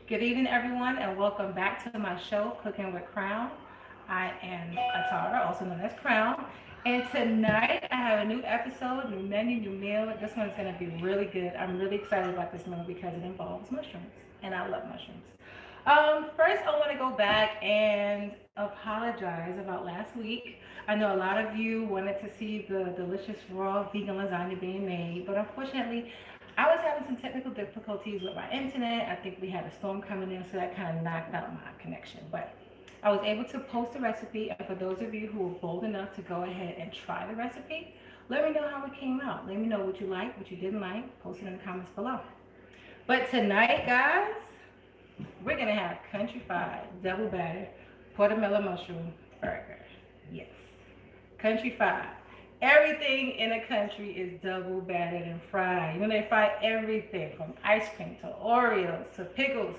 Good evening, everyone, and welcome back to my show, Cooking with Crown. I am Atara, also known as Crown, and tonight I have a new episode, new menu, new meal. This one's going to be really good. I'm really excited about this meal because it involves mushrooms, and I love mushrooms. First, I want to go back and apologize about last week. I know a lot of you wanted to see the delicious raw vegan lasagna being made, but unfortunately, I was having some technical difficulties with my internet. I think we had a storm coming in, so that kind of knocked out my connection. But I was able to post the recipe, and for those of you who were bold enough to go ahead and try the recipe, let me know how it came out. Let me know what you liked, what you didn't like. Post it in the comments below. But tonight, guys, we're gonna have country fried, double battered, portobello mushroom burger. Yes, country fried. Everything in a country is double battered and fried. You know, they fry everything from ice cream to Oreos to pickles.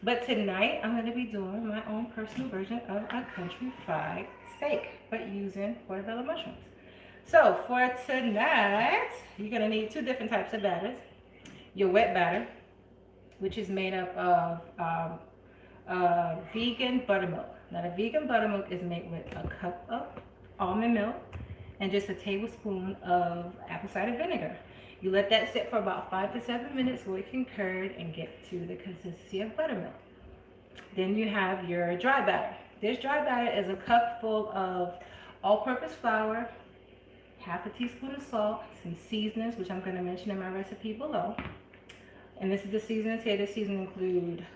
But tonight, I'm going to be doing my own personal version of a country fried steak, but using portobello mushrooms. So for tonight, you're going to need two different types of batters. Your wet batter, which is made up of vegan buttermilk. Now, the vegan buttermilk is made with a cup of almond milk and just a tablespoon of apple cider vinegar. You let that sit for about 5 to 7 minutes so it can curd and get to the consistency of buttermilk. Then you have your dry batter. This dry batter is a cup full of all-purpose flour, half a teaspoon of salt, some seasonings, which I'm going to mention in my recipe below. And this is the seasonings here. This seasoning include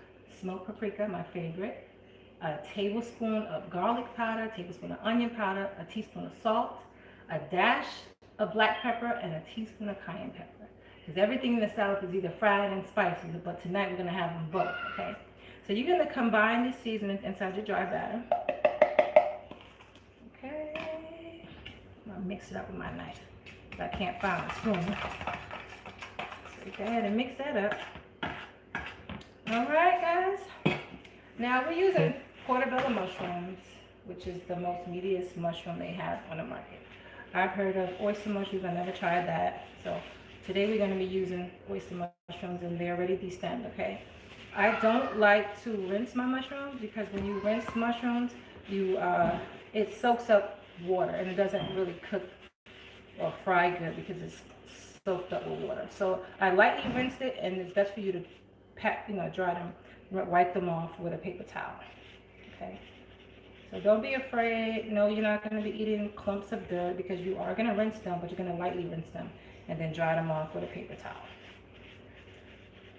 smoked paprika, my favorite, a tablespoon of garlic powder, a tablespoon of onion powder, a teaspoon of salt, a dash of black pepper, and a teaspoon of cayenne pepper. Because everything in the South is either fried and spicy, but tonight we're going to have them both, okay? So you're going to combine these seasonings inside your dry batter. Okay. I'm going to mix it up with my knife. I can't find a spoon. So go ahead and mix that up. All right, guys. Now we're using portobello mushrooms, which is the most meatiest mushroom they have on the market. I've heard of oyster mushrooms. I never tried that. So today we're going to be using oyster mushrooms, and they're already destemmed, okay? I don't like to rinse my mushrooms because when you rinse mushrooms, it soaks up water and it doesn't really cook or fry good because it's soaked up with water. So I lightly rinsed it, and it's best for you to dry them, wipe them off with a paper towel. Okay. So don't be afraid. No, you're not going to be eating clumps of dirt because you are going to rinse them, but you're going to lightly rinse them and then dry them off with a paper towel.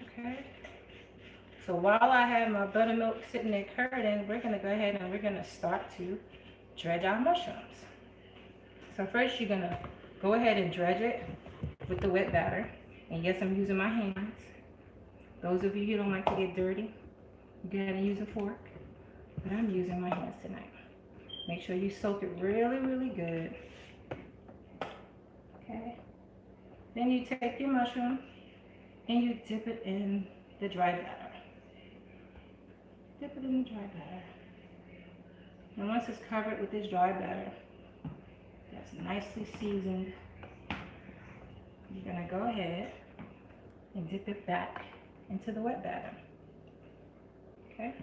Okay. So while I have my buttermilk sitting there curding, we're going to go ahead and we're going to start to dredge our mushrooms. So first you're going to go ahead and dredge it with the wet batter. And yes, I'm using my hands. Those of you who don't like to get dirty, go ahead and use a fork. But I'm using my hands tonight. Make sure you soak it really, really good. Okay. Then you take your mushroom and you dip it in the dry batter. Dip it in the dry batter. And once it's covered with this dry batter, that's nicely seasoned, you're going to go ahead and dip it back into the wet batter. Okay?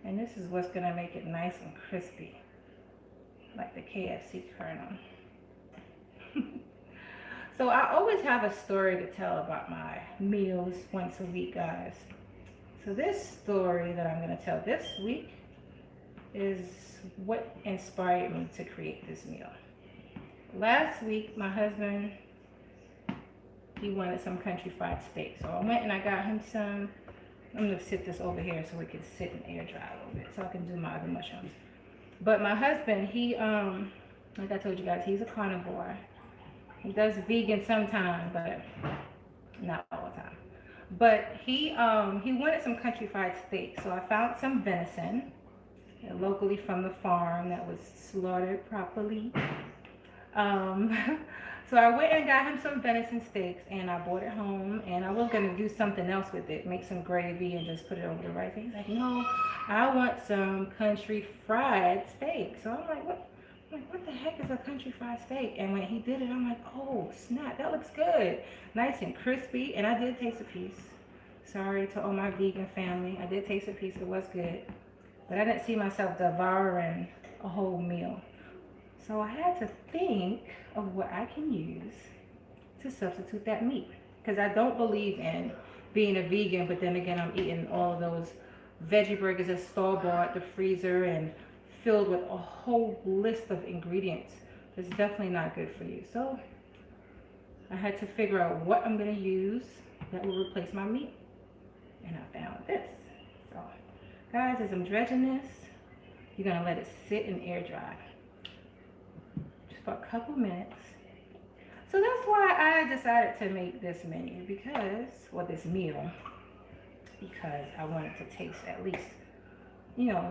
And this is what's going to make it nice and crispy, like the KFC kernel. So I always have a story to tell about my meals once a week, guys. So this story that I'm going to tell this week is what inspired me to create this meal. Last week, my husband, he wanted some country fried steak. So I went and I got him some. I'm going to sit this over here so we can sit and air dry a little bit so I can do my other mushrooms. But my husband, he, like I told you guys, he's a carnivore. He does vegan sometimes, but not all the time. But he wanted some country fried steak. So I found some venison locally from the farm that was slaughtered properly. So I went and got him some venison steaks, and I brought it home, and I was going to do something else with it, make some gravy and just put it over the rice. He's like, no, I want some country fried steak. So I'm like, what the heck is a country fried steak? And when he did it, I'm like, oh, snap, that looks good. Nice and crispy, and I did taste a piece. Sorry to all my vegan family. I did taste a piece, it was good. But I didn't see myself devouring a whole meal. So I had to think of what I can use to substitute that meat. Because I don't believe in being a vegan, but then again, I'm eating all of those veggie burgers that store-bought, the freezer, and filled with a whole list of ingredients. That's definitely not good for you. So I had to figure out what I'm going to use that will replace my meat. And I found this. So, guys, as I'm dredging this, you're going to let it sit and air dry just for a couple minutes. So that's why I decided to make this menu this meal, because I wanted to taste at least,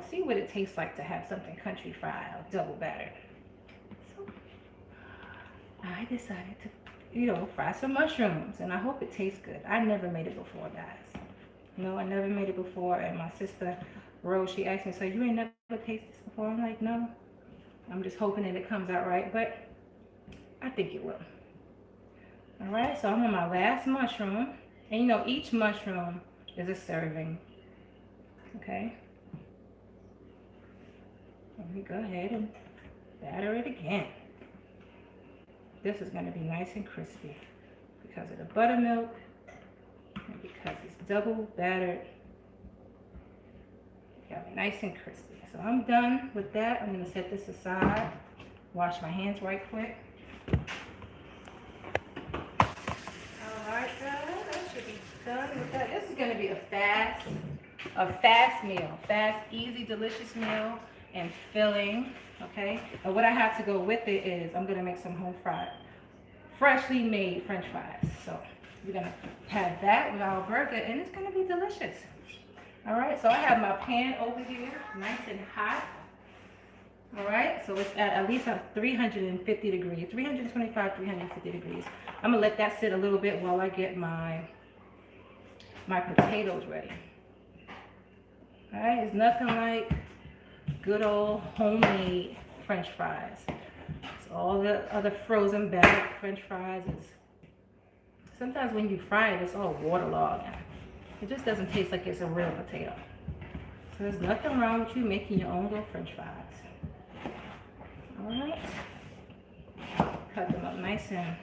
see what it tastes like to have something country fried or double battered. So I decided to, fry some mushrooms, and I hope it tastes good. I never made it before, guys. No, I never made it before, and my sister Rose, she asked me, so you ain't never tasted this before? I'm like, no. I'm just hoping that it comes out right, but I think it will. All right, so I'm on my last mushroom, and each mushroom is a serving. Okay. Let me go ahead and batter it again. This is going to be nice and crispy because of the buttermilk and because it's double battered. Got me nice and crispy. So I'm done with that. I'm going to set this aside, wash my hands right quick. Alright guys, I should be done with that. This is going to be a fast meal. Fast, easy, delicious meal and filling. Okay, and what I have to go with it is I'm going to make some home fried, freshly made French fries. So we're going to have that with our burger, and it's going to be delicious. All right, so I have my pan over here, nice and hot. All right, so it's at least 350 degrees, 325, 350 degrees. I'm going to let that sit a little bit while I get my potatoes ready. All right, it's nothing like good old homemade French fries. So all the other frozen battered French fries is, sometimes when you fry it, it's all waterlogged. It just doesn't taste like it's a real potato. So there's nothing wrong with you making your own little French fries. All right. Cut them up nice and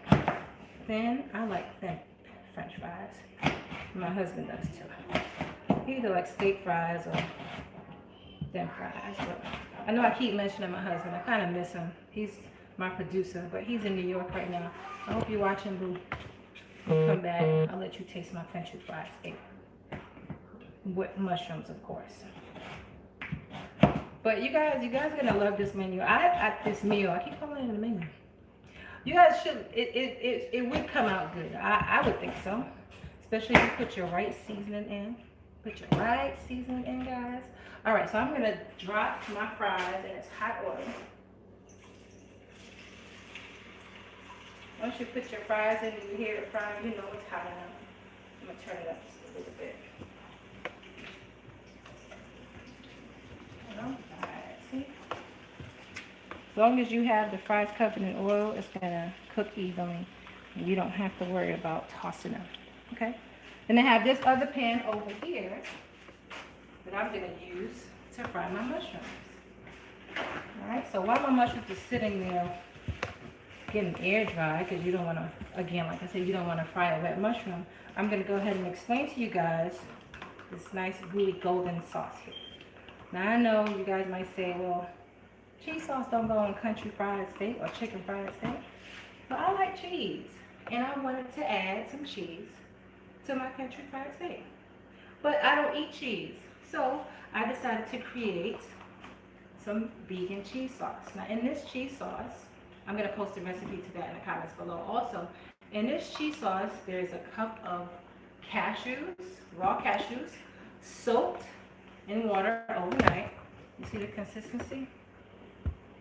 thin. I like thin French fries. My husband does too. He either likes steak fries or thin fries. But I know I keep mentioning my husband. I kind of miss him. He's my producer, but he's in New York right now. I hope you're watching, boo. Come back. I'll let you taste my country fried steak with mushrooms, of course. But you guys are gonna love this menu. This meal. I keep calling it a menu. You guys should. It would come out good. I would think so. Especially if you put your right seasoning in. Put your right seasoning in, guys. All right, so I'm gonna drop my fries in this hot oil. Once you put your fries in and you hear it frying, you know it's hot enough. I'm gonna turn it up just a little bit. Alright, see? As long as you have the fries covered in oil, it's gonna cook evenly. And you don't have to worry about tossing them. Okay? Then I have this other pan over here that I'm gonna use to fry my mushrooms. Alright, so while my mushrooms are sitting there getting air dry, because you don't want to, again, like I said, you don't want to fry a wet mushroom, I'm going to go ahead and explain to you guys this nice gooey golden sauce here. Now I know you guys might say, well, cheese sauce don't go on country fried steak or chicken fried steak, but I like cheese, and I wanted to add some cheese to my country fried steak. But I don't eat cheese, so I decided to create some vegan cheese sauce. Now in this cheese sauce, I'm going to post a recipe to that in the comments below. Also, in this cheese sauce, there's a cup of cashews, raw cashews, soaked in water overnight. You see the consistency?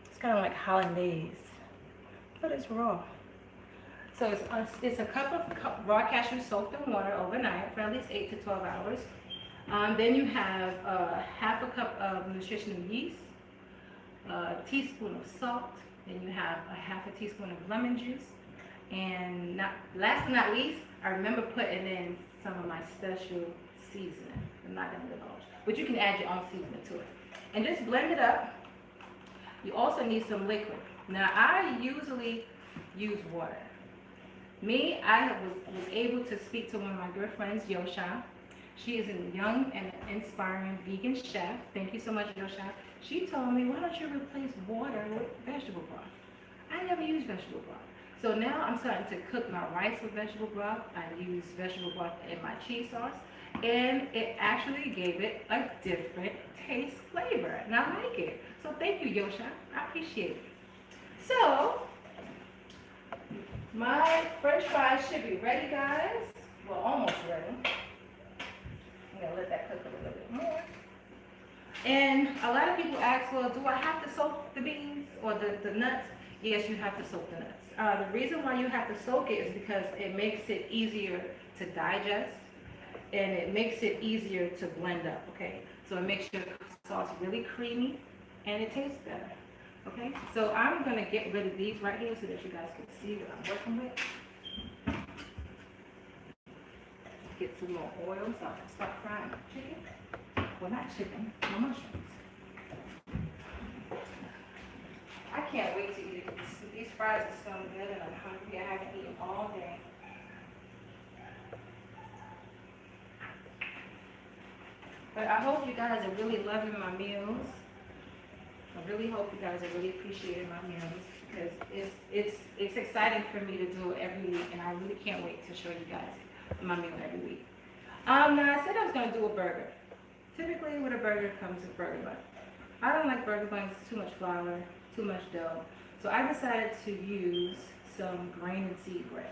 It's kind of like hollandaise, but it's raw. So it's a cup of raw cashews soaked in water overnight for at least 8 to 12 hours. Then you have half a cup of nutritional yeast, a teaspoon of salt. Then you have a half a teaspoon of lemon juice. And last but not least, I remember putting in some of my special seasoning. I'm not gonna divulge, but you can add your own seasoning to it. And just blend it up. You also need some liquid. Now I usually use water. Me, I was able to speak to one of my good friends, Yosha. She is a young and inspiring vegan chef. Thank you so much, Yosha. She told me, why don't you replace water with vegetable broth? I never used vegetable broth. So now I'm starting to cook my rice with vegetable broth. I use vegetable broth in my cheese sauce. And it actually gave it a different taste flavor. And I like it. So thank you, Yosha. I appreciate it. So, my french fries should be ready, guys. Well, almost ready. I'm going to let that cook a little bit more. And a lot of people ask, well, do I have to soak the beans or the nuts? Yes, you have to soak the nuts. The reason why you have to soak it is because it makes it easier to digest and it makes it easier to blend up, okay? So it makes your sauce really creamy and it tastes better, okay? So I'm gonna get rid of these right here so that you guys can see what I'm working with. Get some more oil so I can start frying my chicken. Well, not chicken, my mushrooms. I can't wait to eat it. These fries are so good and I'm hungry. I haven't eaten all day. But I hope you guys are really loving my meals. I really hope you guys are really appreciating my meals because it's exciting for me to do it every week and I really can't wait to show you guys my meal every week. Now I said I was going to do a burger. Typically with a burger comes a burger bun. I don't like burger buns, too much flour, too much dough. So I decided to use some grain and seed bread.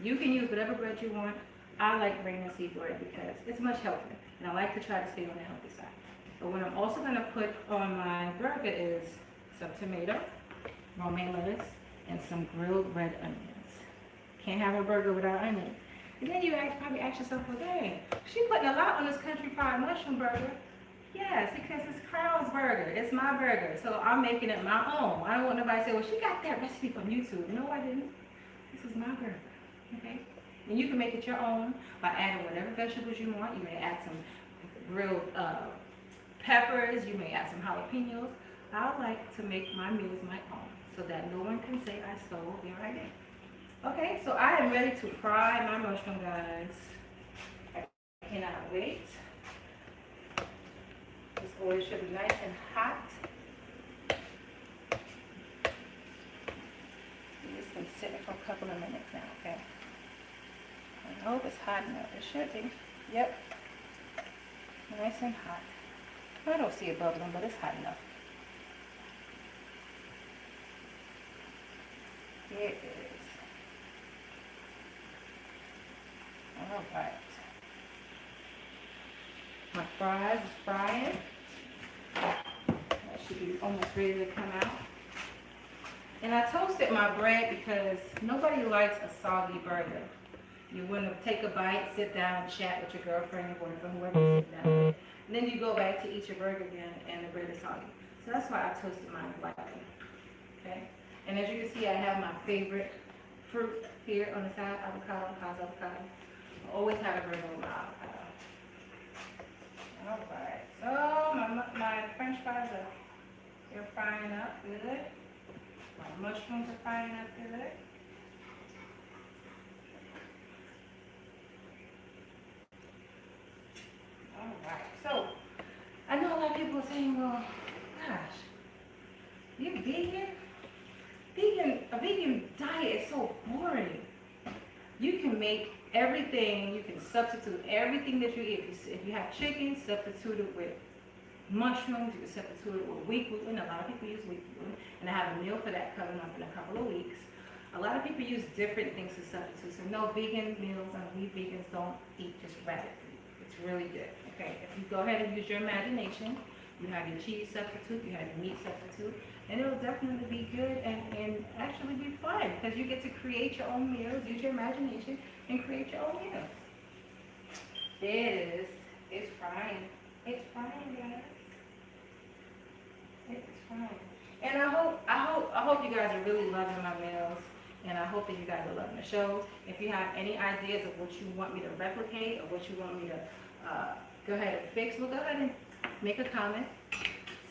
You can use whatever bread you want. I like grain and seed bread because it's much healthier. And I like to try to stay on the healthy side. But what I'm also going to put on my burger is some tomato, romaine lettuce, and some grilled red onions. Can't have a burger without onions. And then you probably ask yourself, well, dang, she putting a lot on this country fried mushroom burger. Yes, because it's Crown's burger. It's my burger. So I'm making it my own. I don't want nobody to say, well, she got that recipe from YouTube. No, I didn't. This is my burger. Okay? And you can make it your own by adding whatever vegetables you want. You may add some grilled peppers. You may add some jalapenos. I like to make my meals my own so that no one can say I stole their idea. Okay, so I am ready to fry my mushroom, guys. I cannot wait. This oil should be nice and hot. This can sit for a couple of minutes now, okay? I hope it's hot enough. It should be. Yep. Nice and hot. I don't see it bubbling, but it's hot enough. It is. All right. My fries is frying. That should be almost ready to come out. And I toasted my bread because nobody likes a soggy burger. You want to take a bite, sit down, chat with your girlfriend, your boyfriend, whoever you sit down with. And then you go back to eat your burger again and the bread is soggy. So that's why I toasted mine lightly. Okay? And as you can see, I have my favorite fruit here on the side, avocado, Cause avocado. I always have a burger with my avocado. All right. So my french fries they're frying up good. My mushrooms are frying up good. All right. So I know a lot of people are saying, well, gosh, you're vegan? A vegan diet is so boring. You can make everything, you can substitute everything that you eat. If you have chicken, substitute it with mushrooms, you can substitute it with wheat gluten. A lot of people use wheat gluten. And I have a meal for that coming up in a couple of weeks. A lot of people use different things to substitute. So no, vegan meals, and we vegans don't eat just rabbit food. It's really good. Okay, if you go ahead and use your imagination, you have your cheese substitute, you have your meat substitute, and it'll definitely be good and actually be fun because you get to create your own meals, use your imagination, and create your own meals. It's frying. It's frying, guys. It's frying. And I hope you guys are really loving my meals. And I hope that you guys are loving the show. If you have any ideas of what you want me to replicate or what you want me to go ahead and fix, well, go ahead and make a comment.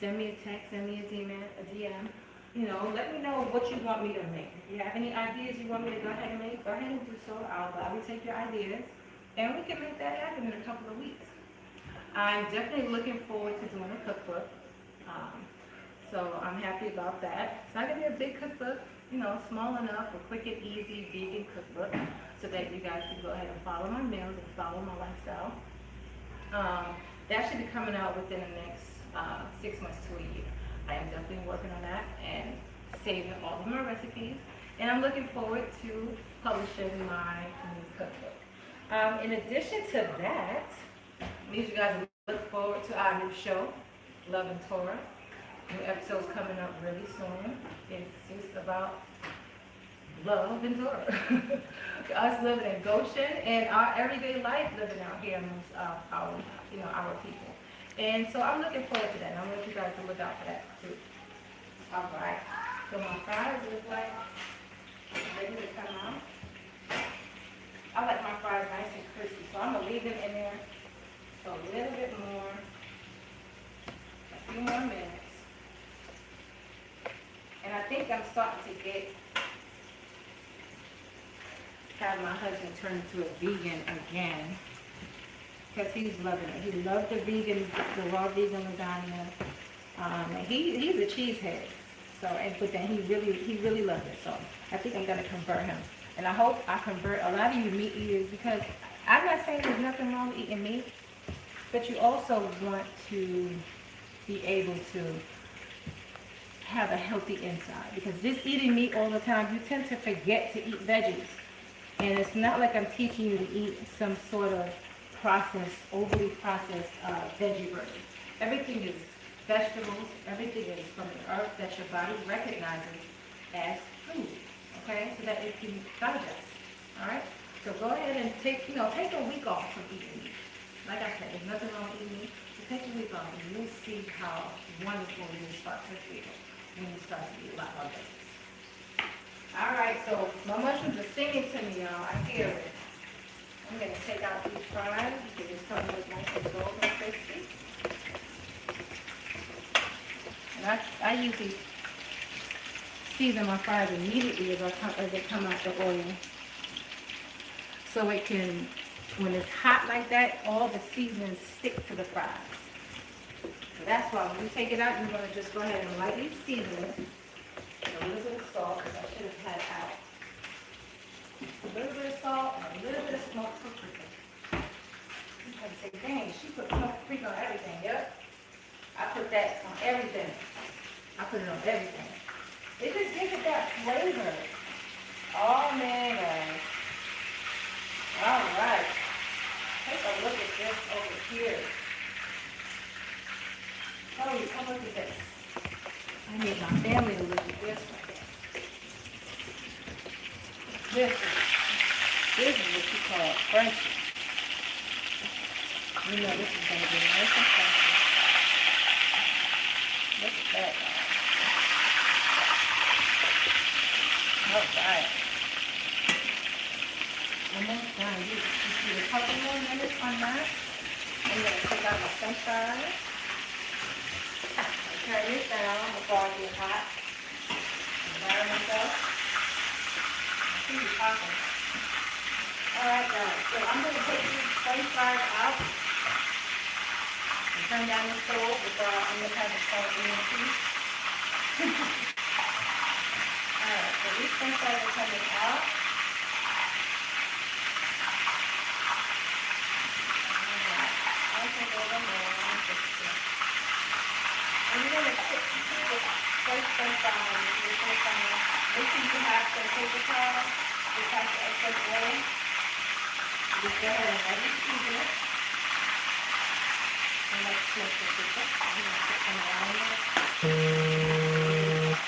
Send me a text, send me a DM. You know, let me know what you want me to make. If you have any ideas you want me to go ahead and make, go ahead and do so. I'll gladly take your ideas. And we can make that happen in a couple of weeks. I'm definitely looking forward to doing a cookbook. So I'm happy about that. It's not going to be a big cookbook, you know, small enough, a quick and easy vegan cookbook so that you guys can go ahead and follow my meals and follow my lifestyle. That should be coming out within the next 6 months to a year. I am definitely working on that and saving all of my recipes. And I'm looking forward to publishing my new cookbook. In addition to that, I need you guys to look forward to our new show, Love and Torah. New episode's coming up really soon. It's just about love and Torah. Us living in Goshen and our everyday life living out here amongst our people. And so I'm looking forward to that. And I want you guys to look out for that too. All right. So my fries look like ready to come out. I like my fries nice and crispy, so I'm gonna leave them in there for a little bit more, a few more minutes. And I think I'm starting to have my husband turn into a vegan again, because he's loving it. He loved the raw vegan lasagna. And he's a cheesehead. So, but then he really loved it. So I think I'm gonna convert him. And I hope I convert a lot of you meat eaters, because I'm not saying there's nothing wrong with eating meat, but you also want to be able to have a healthy inside, because just eating meat all the time, you tend to forget to eat veggies. And it's not like I'm teaching you to eat some sort of overly processed veggie burger. Everything is vegetables, everything is from the earth that your body recognizes as food, okay? So that it can digest, all right? So go ahead and take a week off from eating meat. Like I said, there's nothing wrong with eating meat. So take a week off and you'll see how wonderful you start to feel when you start to eat a lot more veggies. All right, so my mushrooms are singing to me, y'all. I hear it. I'm going to take out these fries. You can just tell them look nice and golden and crispy. And I usually season my fries immediately as they come out the oil. So it can, when it's hot like that, all the seasonings stick to the fries. So that's why when you take it out, you're going to just go ahead and lightly season it. A little bit of salt, because I should have had out. A little bit of salt and a little bit of smoked paprika. You can say, dang, she put smoked paprika on everything. Yep. I put that on everything. I put it on everything. It just gives it that flavor. Oh man, guys. All right. Take a look at this over here. Oh, come look at this. I need my family to look at this right here. This is what you call Frenchie. You know this is going to be nice and crunchy. Look at that. All right. Almost done. You see a couple more minutes on that. I'm going to take out my French fries. Turn this down before I get hot. Burn myself. I see you talking. Alright guys, so I'm going to put these French fries out and turn down the stove before I'm going to have to start eating tea. Alright, so these French fries are coming out. Alright, I can go them more. And you're going to put the first French fry on the French fry. Make sure you have some paper towel to catch the excess oil. Just go ahead and let it season it. And let's flip the paper. I'm going to put some oil in it.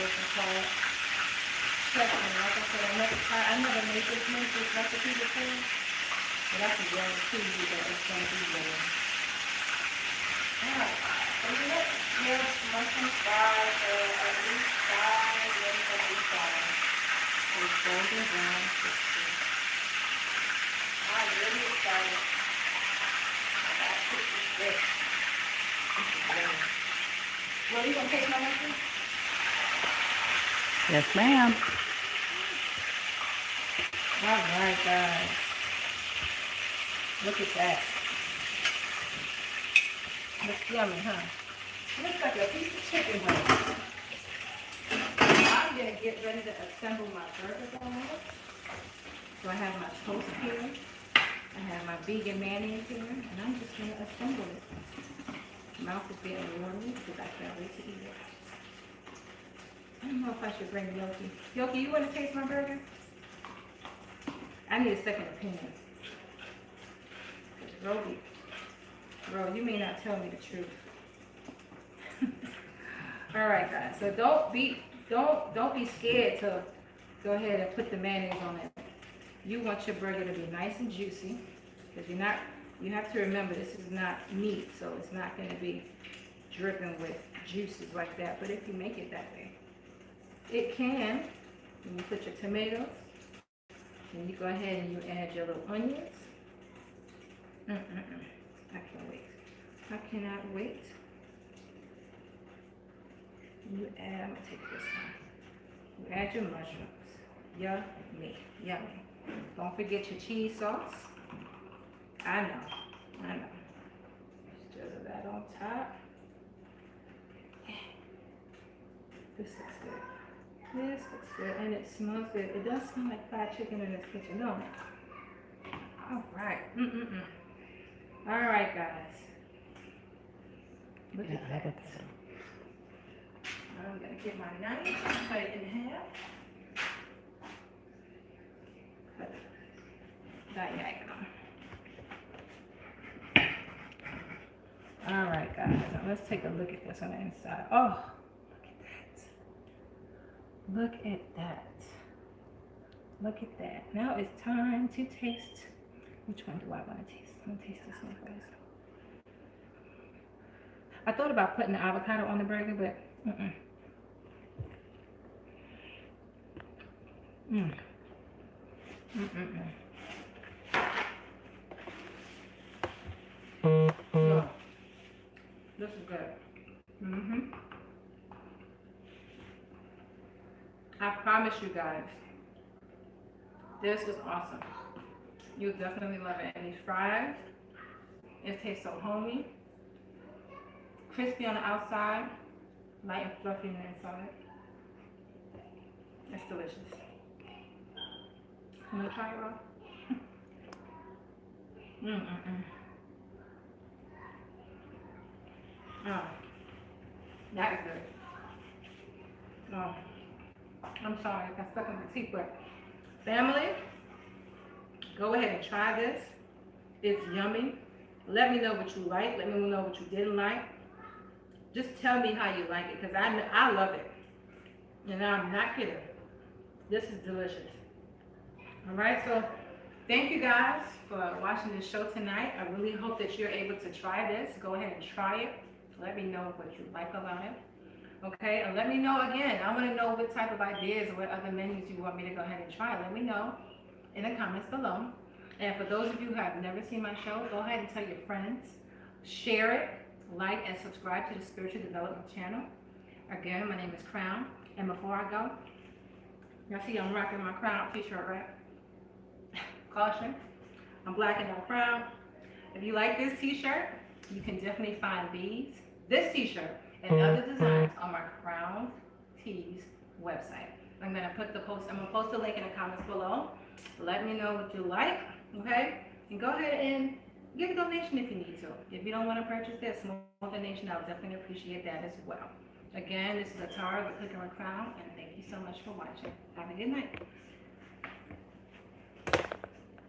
American called. Trust me, like I said, I never made this recipe before, but I can guarantee you that it's going to be good. Alright, so you let your mushrooms fry for at least 5 minutes, at least 5. So it's golden brown, crispy. I'm really excited. I got to cook this. This is good. Well, you gonna taste my mushrooms? Yes, ma'am. All right, guys. Look at that. Looks yummy, huh? Looks like a piece of chicken breast. I'm gonna get ready to assemble my burger ball. So I have my toast here. I have my vegan mayonnaise here, and I'm just gonna assemble it. Mouth is getting warmy because I can't wait to eat it. I don't know if I should bring Yoki. Yoki, you want to taste my burger? I need a second opinion. Roby, bro, you may not tell me the truth. All right, guys. So don't be scared to go ahead and put the mayonnaise on it. You want your burger to be nice and juicy, because you have to remember this is not meat, so it's not going to be dripping with juices like that. But if you make it that way, it can. When you put your tomatoes, and you go ahead and you add your little onions. I can't wait. I cannot wait. You add, I'm going to take this one. You add your mushrooms. Yummy, yummy. Don't forget your cheese sauce. I know. Just drizzle that on top. This looks good. This looks good, and it smells good. It does smell like fried chicken in this kitchen, don't it? All right. All right, guys. Look at that. I'm gonna get my knife, cut it in half. Cut it diagonal. All right, guys. Now let's take a look at this on the inside. Oh, look at that. Look at that. Now it's time to taste. Which one do I want to taste? I'm going to taste this one first. I thought about putting the avocado on the burger, but No. This is good. I promise you guys, this is awesome. You'll definitely love it. And these fries, it tastes so homey. Crispy on the outside, light and fluffy on the inside. It's delicious. You want to try it, Rob? Oh, that is good. Oh, I'm sorry, I got stuck in my teeth, but family, go ahead and try this. It's yummy. Let me know what you like. Let me know what you didn't like. Just tell me how you like it, because I love it. And I'm not kidding. This is delicious. All right, so thank you guys for watching this show tonight. I really hope that you're able to try this. Go ahead and try it. Let me know what you like about it. Okay, and let me know again. I want to know what type of ideas or what other menus you want me to go ahead and try. Let me know in the comments below. And for those of you who have never seen my show, go ahead and tell your friends. Share it, like, and subscribe to the Spiritual Development channel. Again, my name is Crown. And before I go, y'all see I'm rocking my Crown t-shirt, right? Caution, I'm black and I'm proud. If you like this t-shirt, you can definitely find this t-shirt and other designs on my Crown Tees website. I'm gonna post a link in the comments below. Let me know what you like, okay? And go ahead and give a donation if you need to. If you don't want to purchase this small donation, I'll definitely appreciate that as well. Again, this is Atara with Cooking with Crown, and thank you so much for watching. Have a good night.